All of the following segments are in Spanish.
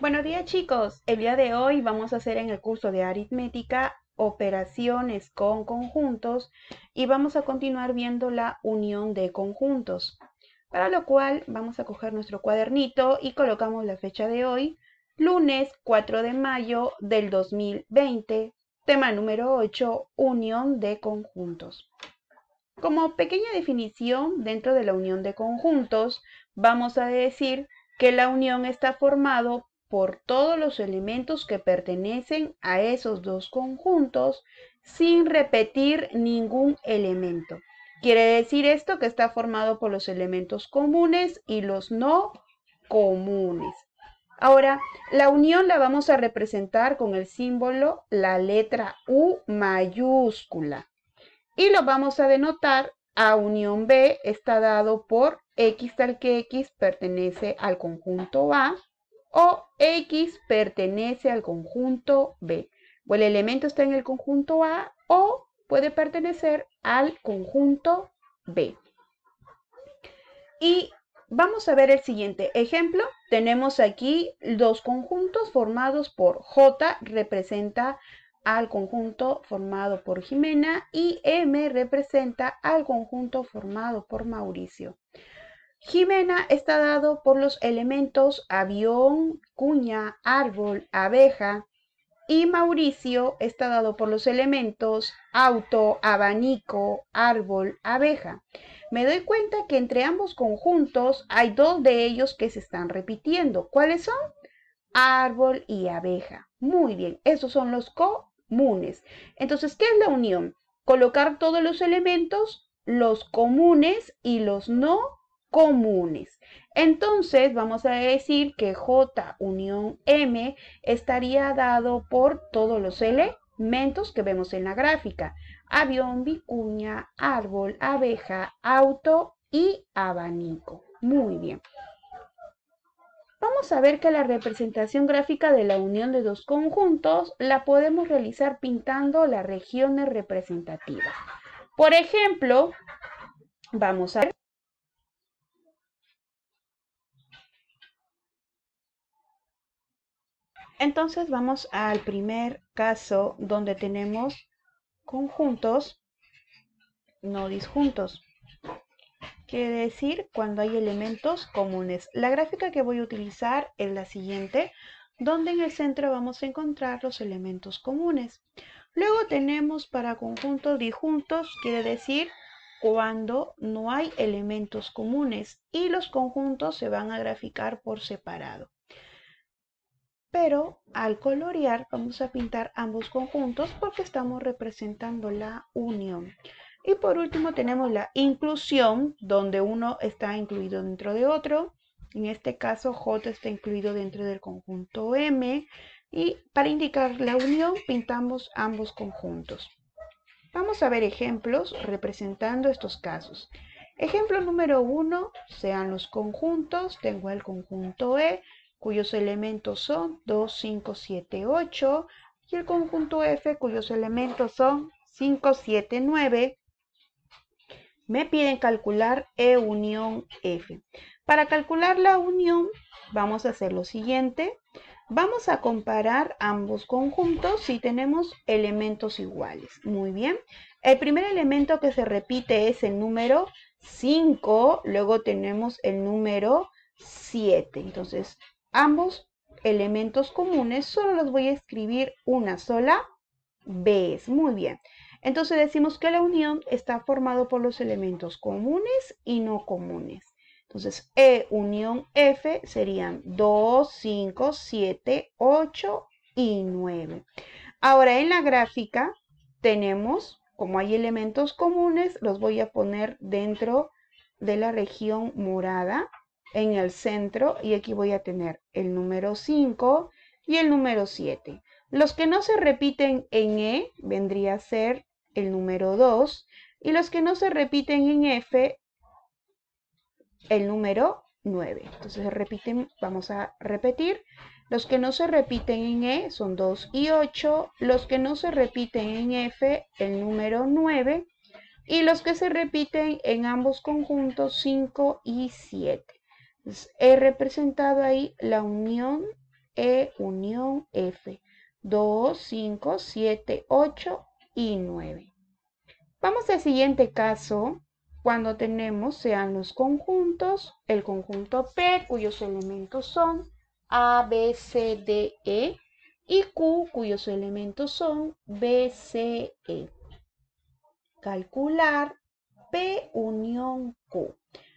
Buenos días chicos, el día de hoy vamos a hacer en el curso de aritmética operaciones con conjuntos y vamos a continuar viendo la unión de conjuntos, para lo cual vamos a coger nuestro cuadernito y colocamos la fecha de hoy, lunes 4 de mayo del 2020, tema número 8, unión de conjuntos. Como pequeña definición dentro de la unión de conjuntos, vamos a decir que la unión está formado por todos los elementos que pertenecen a esos dos conjuntos sin repetir ningún elemento. Quiere decir esto que está formado por los elementos comunes y los no comunes. Ahora, la unión la vamos a representar con el símbolo, la letra U mayúscula. Y lo vamos a denotar. A unión B está dado por X tal que X pertenece al conjunto A o X pertenece al conjunto B. O el elemento está en el conjunto A o puede pertenecer al conjunto B. Y vamos a ver el siguiente ejemplo. Tenemos aquí dos conjuntos formados por J, representa al conjunto formado por Jimena y M representa al conjunto formado por Mauricio. Jimena está dado por los elementos avión, cuña, árbol, abeja y Mauricio está dado por los elementos auto, abanico, árbol, abeja. Me doy cuenta que entre ambos conjuntos hay dos de ellos que se están repitiendo. ¿Cuáles son? Árbol y abeja. Muy bien, esos son los comunes. Entonces, ¿qué es la unión? Colocar todos los elementos, los comunes y los no comunes. Entonces, vamos a decir que J unión M estaría dado por todos los elementos que vemos en la gráfica. Avión, vicuña, árbol, abeja, auto y abanico. Muy bien. Vamos a ver que la representación gráfica de la unión de dos conjuntos la podemos realizar pintando las regiones representativas. Por ejemplo, vamos a ver. Entonces vamos al primer caso donde tenemos conjuntos no disjuntos. Quiere decir cuando hay elementos comunes. La gráfica que voy a utilizar es la siguiente, donde en el centro vamos a encontrar los elementos comunes. Luego tenemos para conjuntos disjuntos, quiere decir cuando no hay elementos comunes y los conjuntos se van a graficar por separado. Pero al colorear vamos a pintar ambos conjuntos porque estamos representando la unión. Y por último tenemos la inclusión, donde uno está incluido dentro de otro. En este caso J está incluido dentro del conjunto M. Y para indicar la unión pintamos ambos conjuntos. Vamos a ver ejemplos representando estos casos. Ejemplo número 1, sean los conjuntos. Tengo el conjunto E, cuyos elementos son 2, 5, 7, 8. Y el conjunto F, cuyos elementos son 5, 7, 9. Me piden calcular E unión F. Para calcular la unión vamos a hacer lo siguiente. Vamos a comparar ambos conjuntos si tenemos elementos iguales. Muy bien. El primer elemento que se repite es el número 5. Luego tenemos el número 7. Entonces, ambos elementos comunes solo los voy a escribir una sola vez. Muy bien. Entonces decimos que la unión está formada por los elementos comunes y no comunes. Entonces, E unión F serían 2, 5, 7, 8 y 9. Ahora, en la gráfica tenemos, como hay elementos comunes, los voy a poner dentro de la región morada, en el centro, y aquí voy a tener el número 5 y el número 7. Los que no se repiten en E vendría a ser el número 2 y los que no se repiten en F, el número 9. Entonces repiten, vamos a repetir. Los que no se repiten en E son 2 y 8. Los que no se repiten en F, el número 9. Y los que se repiten en ambos conjuntos, 5 y 7. Entonces, he representado ahí la unión E unión F. 2, 5, 7, 8 y 9. Vamos al siguiente caso, cuando tenemos, sean los conjuntos, el conjunto P, cuyos elementos son A, B, C, D, E, y Q, cuyos elementos son B, C, E. Calcular P unión Q.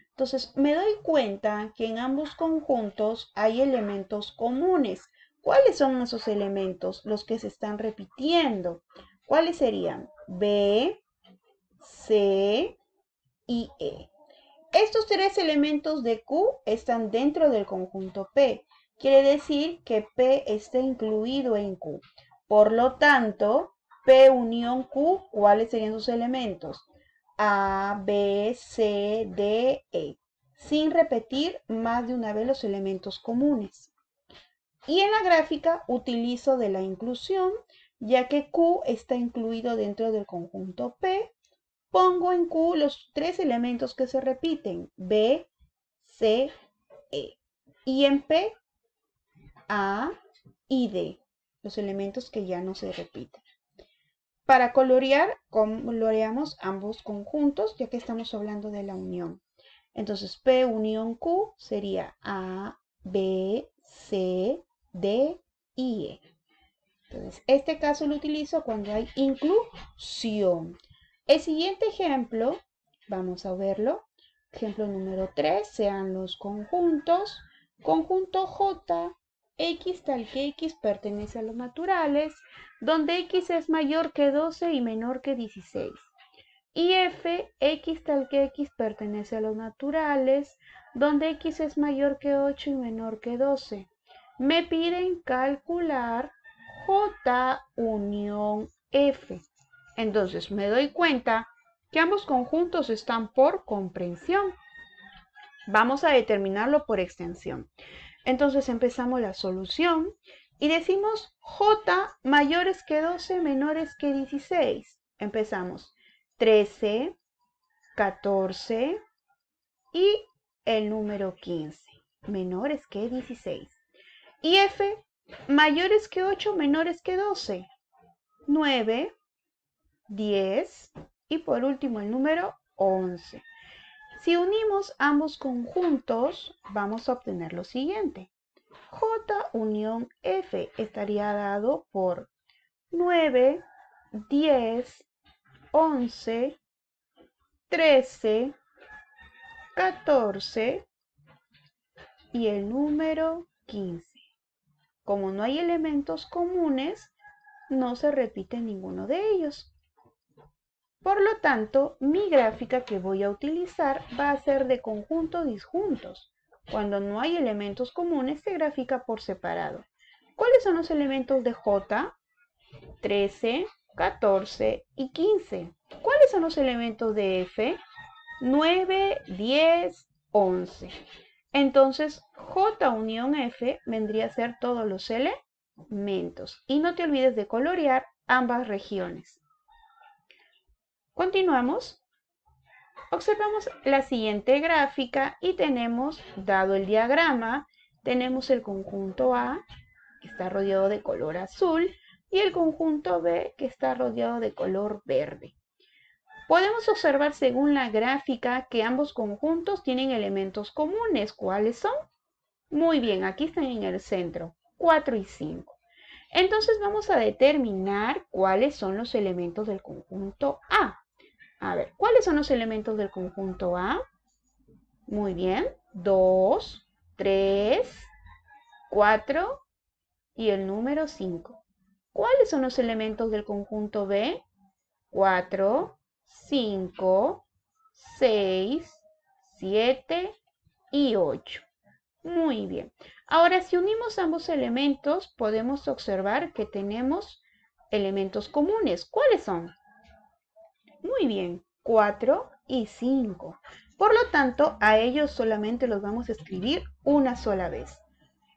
Entonces, me doy cuenta que en ambos conjuntos hay elementos comunes. ¿Cuáles son esos elementos? Los que se están repitiendo. ¿Cuáles serían? B, C y E. Estos tres elementos de Q están dentro del conjunto P. Quiere decir que P está incluido en Q. Por lo tanto, P unión Q, ¿cuáles serían sus elementos? A, B, C, D, E. Sin repetir más de una vez los elementos comunes. Y en la gráfica utilizo de la inclusión, ya que Q está incluido dentro del conjunto P. Pongo en Q los tres elementos que se repiten, B, C, E. Y en P, A y D, los elementos que ya no se repiten. Para colorear, coloreamos ambos conjuntos, ya que estamos hablando de la unión. Entonces, P unión Q sería A, B, C, D y E. Entonces, este caso lo utilizo cuando hay inclusión. El siguiente ejemplo, vamos a verlo. Ejemplo número 3, sean los conjuntos. Conjunto J, X tal que X pertenece a los naturales, donde X es mayor que 12 y menor que 16. Y F, X tal que X pertenece a los naturales, donde X es mayor que 8 y menor que 12. Me piden calcular J unión F. Entonces me doy cuenta que ambos conjuntos están por comprensión. Vamos a determinarlo por extensión. Entonces empezamos la solución y decimos J mayores que 12, menores que 16. Empezamos 13, 14 y el número 15, menores que 16. Y F, mayores que 8, menores que 12, 9, 10 y por último el número 11. Si unimos ambos conjuntos, vamos a obtener lo siguiente. J unión F estaría dado por 9, 10, 11, 13, 14 y el número 15. Como no hay elementos comunes, no se repite ninguno de ellos. Por lo tanto, mi gráfica que voy a utilizar va a ser de conjuntos disjuntos. Cuando no hay elementos comunes, se grafica por separado. ¿Cuáles son los elementos de J? 13, 14 y 15. ¿Cuáles son los elementos de F? 9, 10, 11. Entonces, J unión F vendría a ser todos los elementos. Y no te olvides de colorear ambas regiones. Continuamos. Observamos la siguiente gráfica y tenemos, dado el diagrama, tenemos el conjunto A, que está rodeado de color azul, y el conjunto B, que está rodeado de color verde. Podemos observar según la gráfica que ambos conjuntos tienen elementos comunes. ¿Cuáles son? Muy bien, aquí están en el centro, 4 y 5. Entonces vamos a determinar cuáles son los elementos del conjunto A. A ver, ¿cuáles son los elementos del conjunto A? Muy bien, 2, 3, 4 y el número 5. ¿Cuáles son los elementos del conjunto B? 4, 5, 6, 7 y 8. Muy bien. Ahora, si unimos ambos elementos, podemos observar que tenemos elementos comunes. ¿Cuáles son? Muy bien, 4 y 5. Por lo tanto, a ellos solamente los vamos a escribir una sola vez.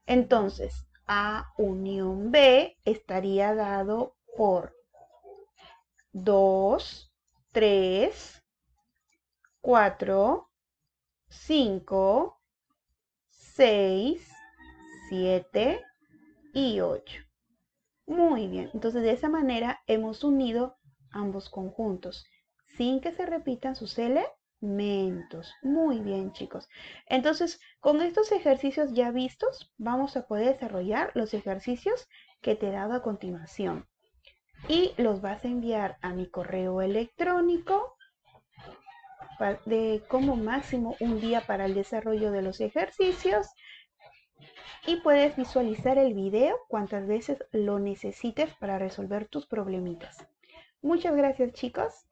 Entonces, A unión B estaría dado por 2, 3, 4, 5, 6, 7 y 8. Muy bien, entonces de esa manera hemos unido ambos conjuntos sin que se repitan sus elementos. Muy bien, chicos. Entonces, con estos ejercicios ya vistos, vamos a poder desarrollar los ejercicios que te he dado a continuación. Y los vas a enviar a mi correo electrónico de como máximo un día para el desarrollo de los ejercicios, y puedes visualizar el video cuantas veces lo necesites para resolver tus problemitas. Muchas gracias, chicos.